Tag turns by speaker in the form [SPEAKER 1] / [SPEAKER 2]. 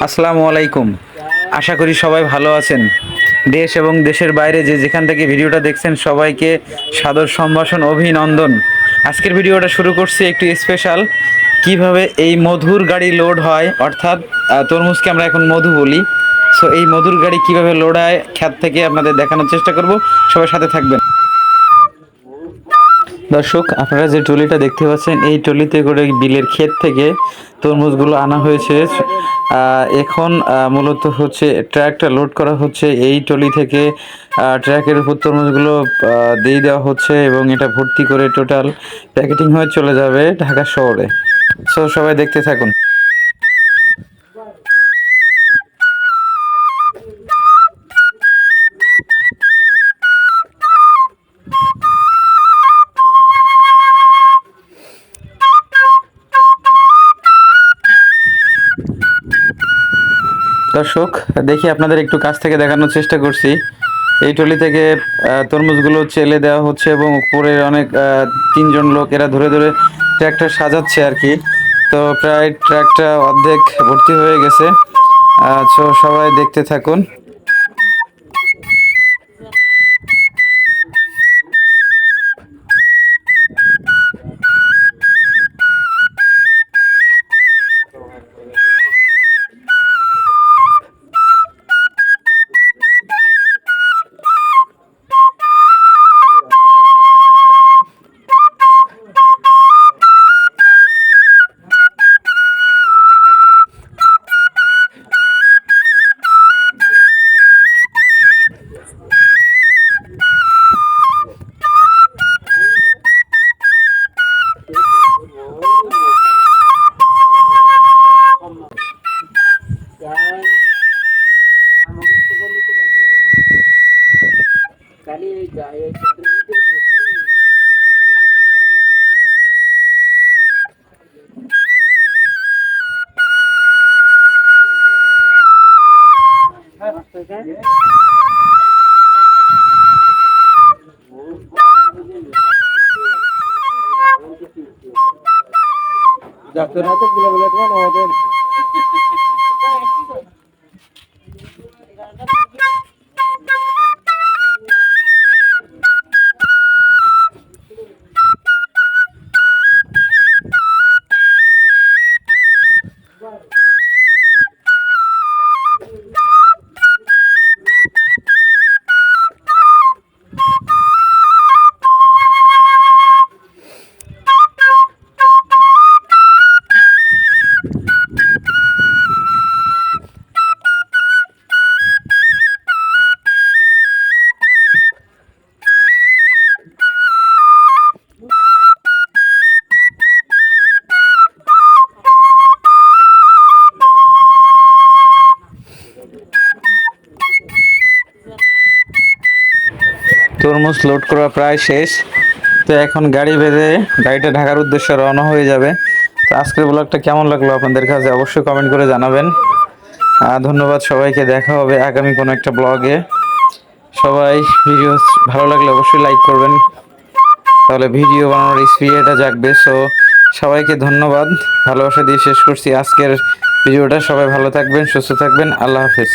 [SPEAKER 1] আসসালামু আলাইকুম। আশা করি সবাই ভালো আছেন। দেশ এবং দেশের বাইরে যে যেখান থেকে ভিডিওটা দেখছেন সবাইকে সাদর সম্ভাষণ, অভিনন্দন। আজকের ভিডিওটা শুরু করছি একটু স্পেশাল। কিভাবে এই মধুর গাড়ি লোড হয়, অর্থাৎ তরমুজকে আমরা এখন মধু বলি। সো এই মধুর গাড়ি কিভাবে লোড হয় ক্ষেত থেকে আপনাদের দেখানোর চেষ্টা করব। সবাই সাথে থাকবেন। দর্শক, আপনারা যে ট্রলিটা দেখতে পাচ্ছেন এই ট্রলিতে করে বিলের ক্ষেত থেকে তরমুজগুলো আনা হয়েছে। এখন মূলত হচ্ছে ট্রাকটা লোড করা হচ্ছে এই ট্রলি থেকে। ট্রাকের উপর তরমুজগুলো দিয়ে দেওয়া হচ্ছে এবং এটা ভর্তি করে টোটাল প্যাকেটিং হয়ে চলে যাবে ঢাকা শহরে। সো সবাই দেখতে থাকুন। দর্শক, দেখি আপনাদের একটু কাছ থেকে দেখানোর চেষ্টা করছি। এই ট্রলি থেকে তরমুজগুলো চেলে দেওয়া হচ্ছে এবং উপরে অনেক তিনজন লোক এরা ধরে ধরে ট্র্যাকটা সাজাচ্ছে আর কি। তো প্রায় ট্র্যাকটা অর্ধেক ভর্তি হয়ে গেছে। তো সবাই দেখতে থাকুন। তরমুজ লোড করা প্রায় শেষ। তো এখন গাড়ি বেঁধে গাড়িটা ঢাকার উদ্দেশ্যে রওনা হয়ে যাবে। তো আজকের ব্লগটা কেমন লাগলো আপনাদের কাছে অবশ্যই কমেন্ট করে জানাবেন। ধন্যবাদ সবাইকে। দেখা হবে আগামী কোনো একটা ব্লগে। সবাই ভিডিও ভালো লাগলে অবশ্যই লাইক করবেন, তাহলে ভিডিও বানানোর স্পিরিটটা জাগবে। সো সবাইকে ধন্যবাদ, ভালোবাসা দিয়ে শেষ করছি আজকের ভিডিওটা। সবাই ভালো থাকবেন, সুস্থ থাকবেন। আল্লাহ হাফেজ।